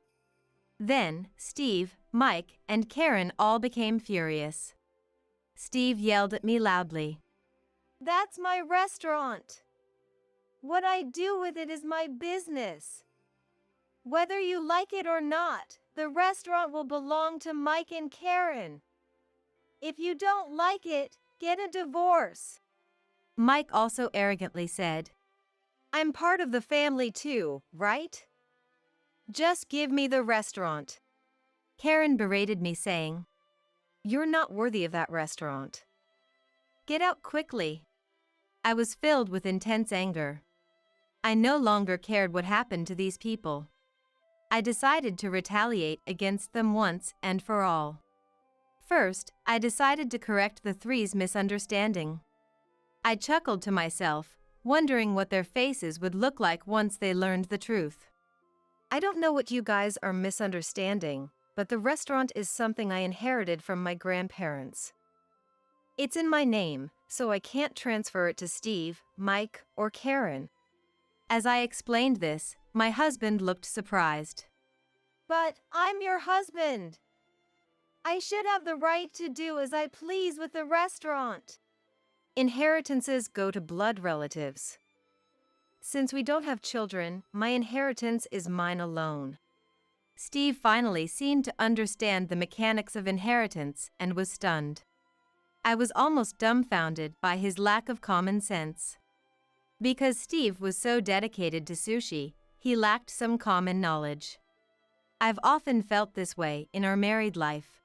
Then, Steve, Mike, and Karen all became furious. Steve yelled at me loudly. That's my restaurant. What I do with it is my business. Whether you like it or not, the restaurant will belong to Mike and Karen. If you don't like it, get a divorce. Mike also arrogantly said, I'm part of the family too, right? Just give me the restaurant. Karen berated me, saying, You're not worthy of that restaurant. Get out quickly. I was filled with intense anger. I no longer cared what happened to these people. I decided to retaliate against them once and for all. First, I decided to correct the three's misunderstanding. I chuckled to myself, wondering what their faces would look like once they learned the truth. I don't know what you guys are misunderstanding, but the restaurant is something I inherited from my grandparents. It's in my name, so I can't transfer it to Steve, Mike, or Karen. As I explained this, my husband looked surprised. But I'm your husband. I should have the right to do as I please with the restaurant. Inheritances go to blood relatives. Since we don't have children, my inheritance is mine alone. Steve finally seemed to understand the mechanics of inheritance and was stunned. I was almost dumbfounded by his lack of common sense. Because Steve was so dedicated to sushi, he lacked some common knowledge. I've often felt this way in our married life.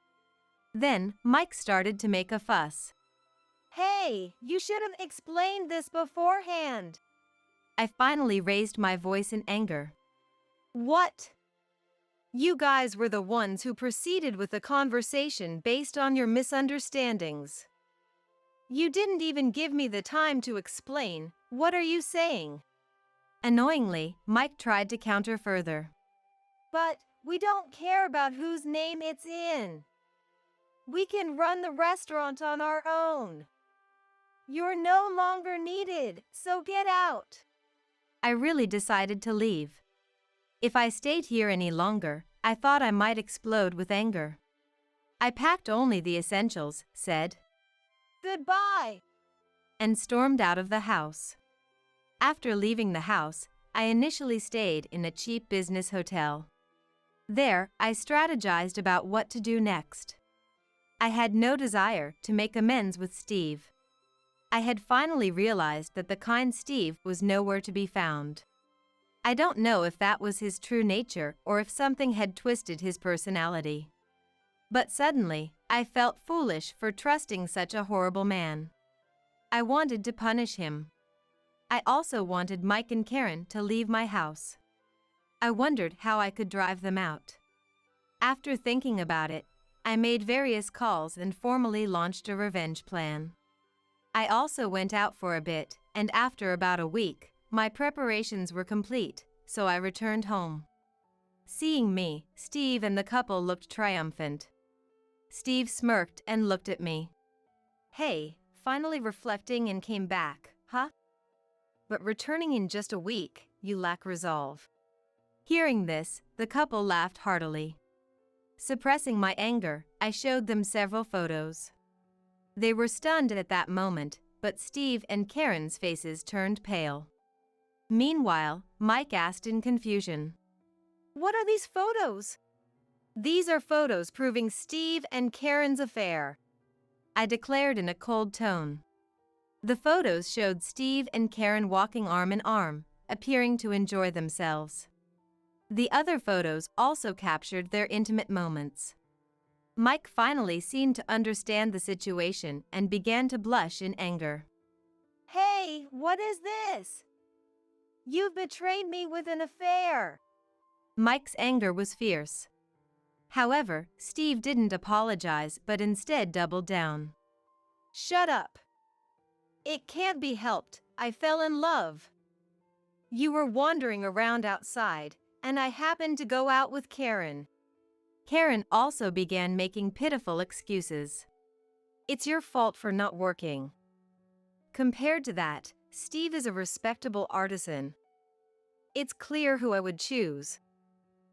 Then, Mike started to make a fuss. Hey, you should have explained this beforehand. I finally raised my voice in anger. What? You guys were the ones who proceeded with the conversation based on your misunderstandings. You didn't even give me the time to explain. What are you saying? Annoyingly, Mike tried to counter further. But we don't care about whose name it's in. We can run the restaurant on our own. You're no longer needed, so get out. I really decided to leave. If I stayed here any longer, I thought I might explode with anger. I packed only the essentials, said, Goodbye, and stormed out of the house. After leaving the house, I initially stayed in a cheap business hotel. There, I strategized about what to do next. I had no desire to make amends with Steve. I had finally realized that the kind Steve was nowhere to be found. I don't know if that was his true nature or if something had twisted his personality. But suddenly, I felt foolish for trusting such a horrible man. I wanted to punish him. I also wanted Mike and Karen to leave my house. I wondered how I could drive them out. After thinking about it, I made various calls and formally launched a revenge plan. I also went out for a bit, and after about a week, my preparations were complete, so I returned home. Seeing me, Steve and the couple looked triumphant. Steve smirked and looked at me. Hey, finally reflecting and came back, huh? But returning in just a week, you lack resolve. Hearing this, the couple laughed heartily. Suppressing my anger, I showed them several photos. They were stunned at that moment, but Steve and Karen's faces turned pale. Meanwhile, Mike asked in confusion, what are these photos? These are photos proving Steve and Karen's affair, I declared in a cold tone. The photos showed Steve and Karen walking arm in arm, appearing to enjoy themselves. The other photos also captured their intimate moments. Mike finally seemed to understand the situation and began to blush in anger. Hey, what is this? You've betrayed me with an affair. Mike's anger was fierce. However, Steve didn't apologize but instead doubled down. Shut up. It can't be helped, I fell in love. You were wandering around outside, and I happened to go out with Karen. Karen also began making pitiful excuses. It's your fault for not working. Compared to that, Steve is a respectable artisan. It's clear who I would choose.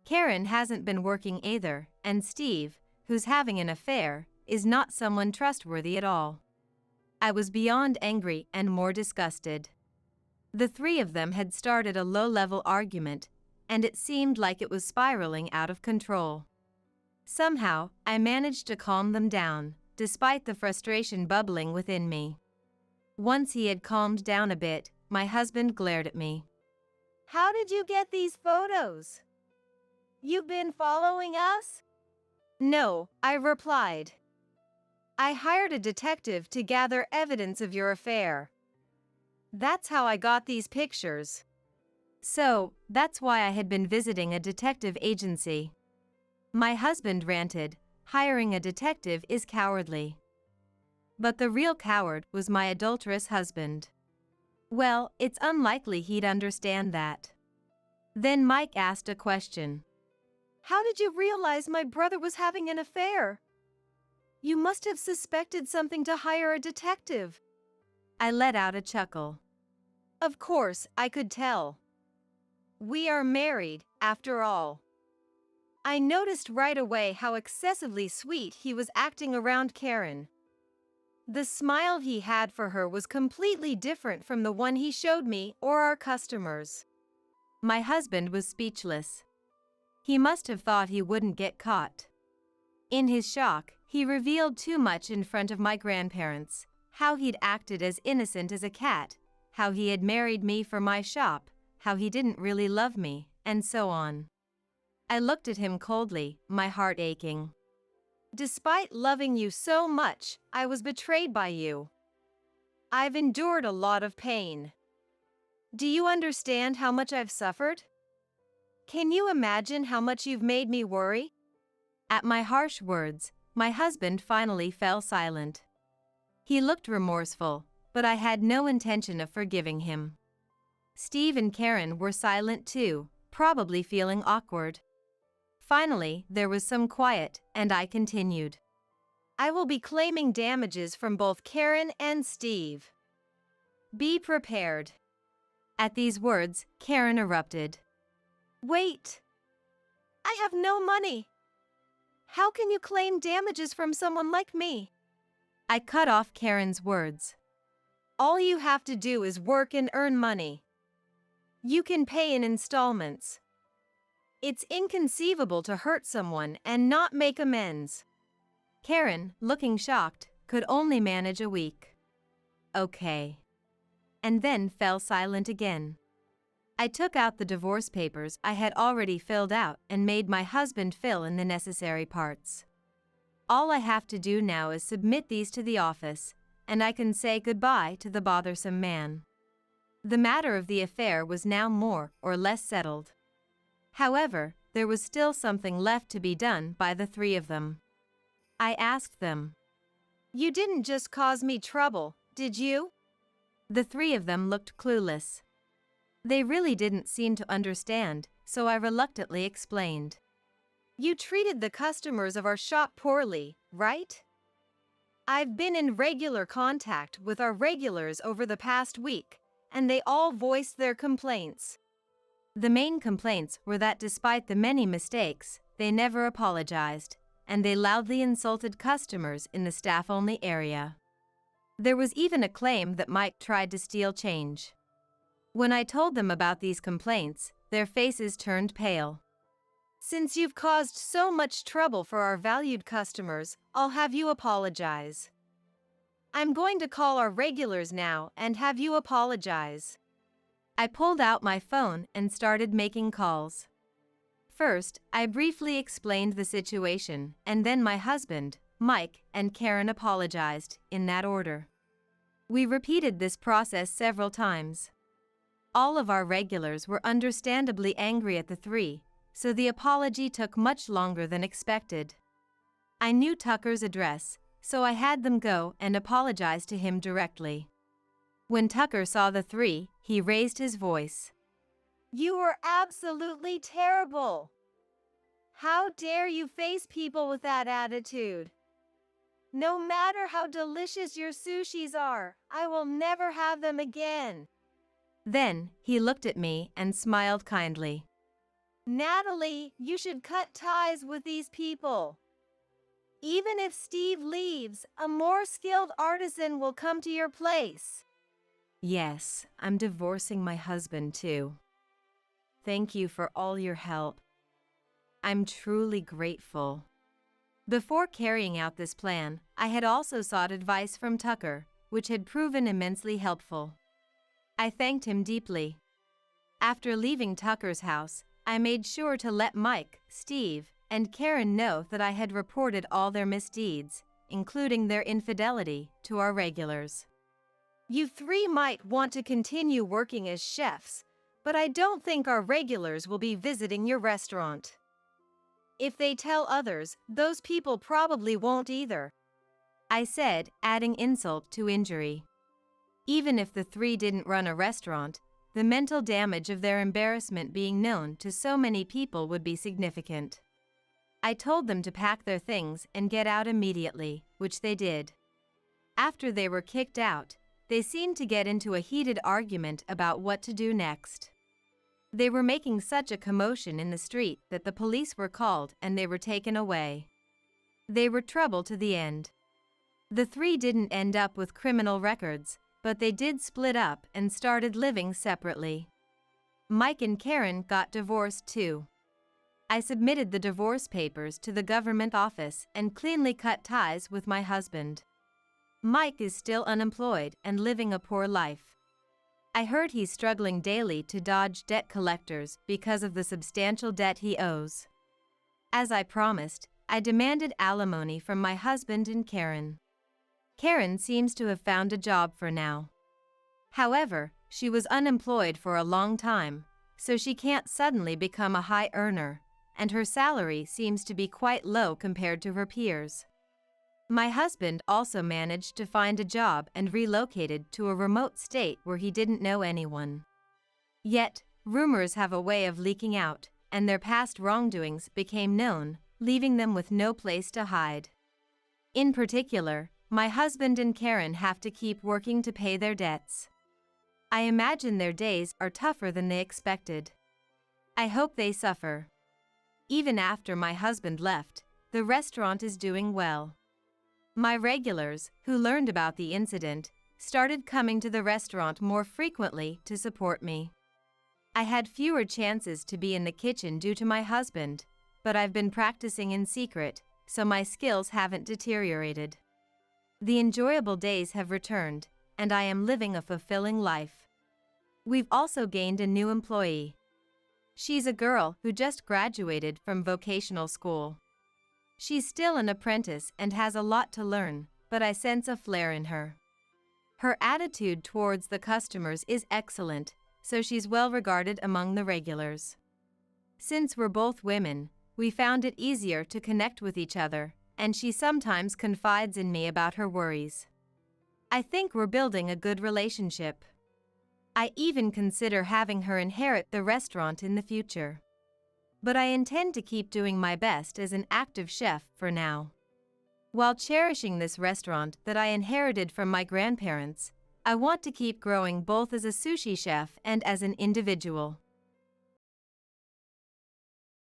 Karen hasn't been working either, and Steve, who's having an affair, is not someone trustworthy at all. I was beyond angry and more disgusted. The three of them had started a low-level argument, and it seemed like it was spiraling out of control. Somehow, I managed to calm them down, despite the frustration bubbling within me. Once he had calmed down a bit, my husband glared at me. How did you get these photos? You've been following us? No, I replied. I hired a detective to gather evidence of your affair. That's how I got these pictures. So, that's why I had been visiting a detective agency. My husband ranted, hiring a detective is cowardly. But the real coward was my adulterous husband. Well, it's unlikely he'd understand that. Then Mike asked a question. How did you realize my brother was having an affair? You must have suspected something to hire a detective. I let out a chuckle. Of course, I could tell. We are married, after all. I noticed right away how excessively sweet he was acting around Karen. The smile he had for her was completely different from the one he showed me or our customers. My husband was speechless. He must have thought he wouldn't get caught. In his shock, He revealed too much in front of my grandparents, how he'd acted as innocent as a cat, how he had married me for my shop, how he didn't really love me, and so on. I looked at him coldly, my heart aching. Despite loving you so much, I was betrayed by you. I've endured a lot of pain. Do you understand how much I've suffered? Can you imagine how much you've made me worry? At my harsh words, my husband finally fell silent. He looked remorseful, but I had no intention of forgiving him. Steve and Karen were silent too, probably feeling awkward. Finally, there was some quiet, and I continued. I will be claiming damages from both Karen and Steve. Be prepared. At these words, Karen erupted. Wait! I have no money! How can you claim damages from someone like me? I cut off Karen's words. All you have to do is work and earn money. You can pay in installments. It's inconceivable to hurt someone and not make amends. Karen, looking shocked, could only manage a week. Okay. And then fell silent again. I took out the divorce papers I had already filled out and made my husband fill in the necessary parts. All I have to do now is submit these to the office, and I can say goodbye to the bothersome man. The matter of the affair was now more or less settled. However, there was still something left to be done by the three of them. I asked them, "You didn't just cause me trouble, did you?" The three of them looked clueless. They really didn't seem to understand, so I reluctantly explained. You treated the customers of our shop poorly, right? I've been in regular contact with our regulars over the past week, and they all voiced their complaints. The main complaints were that despite the many mistakes, they never apologized, and they loudly insulted customers in the staff-only area. There was even a claim that Mike tried to steal change. When I told them about these complaints, their faces turned pale. Since you've caused so much trouble for our valued customers, I'll have you apologize. I'm going to call our regulars now and have you apologize. I pulled out my phone and started making calls. First, I briefly explained the situation, and then my husband, Mike, and Karen apologized, in that order. We repeated this process several times. All of our regulars were understandably angry at the three, so the apology took much longer than expected. I knew Tucker's address, so I had them go and apologize to him directly. When Tucker saw the three, he raised his voice. You were absolutely terrible. How dare you face people with that attitude? No matter how delicious your sushis are, I will never have them again. Then, he looked at me and smiled kindly. Natalie, you should cut ties with these people. Even if Steve leaves, a more skilled artisan will come to your place. Yes, I'm divorcing my husband too. Thank you for all your help. I'm truly grateful. Before carrying out this plan, I had also sought advice from Tucker, which had proven immensely helpful. I thanked him deeply. After leaving Tucker's house, I made sure to let Mike, Steve, and Karen know that I had reported all their misdeeds, including their infidelity, to our regulars. You three might want to continue working as chefs, but I don't think our regulars will be visiting your restaurant. If they tell others, those people probably won't either. I said, adding insult to injury. Even if the three didn't run a restaurant, the mental damage of their embarrassment being known to so many people would be significant. I told them to pack their things and get out immediately, which they did. After they were kicked out, they seemed to get into a heated argument about what to do next. They were making such a commotion in the street that the police were called and they were taken away. They were trouble to the end. The three didn't end up with criminal records, but they did split up and started living separately. Mike and Karen got divorced too. I submitted the divorce papers to the government office and cleanly cut ties with my husband. Mike is still unemployed and living a poor life. I heard he's struggling daily to dodge debt collectors because of the substantial debt he owes. As I promised, I demanded alimony from my husband and Karen. Karen seems to have found a job for now. However, she was unemployed for a long time, so she can't suddenly become a high earner, and her salary seems to be quite low compared to her peers. My husband also managed to find a job and relocated to a remote state where he didn't know anyone. Yet, rumors have a way of leaking out, and their past wrongdoings became known, leaving them with no place to hide. In particular, my husband and Karen have to keep working to pay their debts. I imagine their days are tougher than they expected. I hope they suffer. Even after my husband left, the restaurant is doing well. My regulars, who learned about the incident, started coming to the restaurant more frequently to support me. I had fewer chances to be in the kitchen due to my husband, but I've been practicing in secret, so my skills haven't deteriorated. The enjoyable days have returned, and I am living a fulfilling life. We've also gained a new employee. She's a girl who just graduated from vocational school. She's still an apprentice and has a lot to learn, but I sense a flair in her. Her attitude towards the customers is excellent, so she's well regarded among the regulars. Since we're both women, we found it easier to connect with each other, and she sometimes confides in me about her worries. I think we're building a good relationship. I even consider having her inherit the restaurant in the future. But I intend to keep doing my best as an active chef for now. While cherishing this restaurant that I inherited from my grandparents, I want to keep growing both as a sushi chef and as an individual.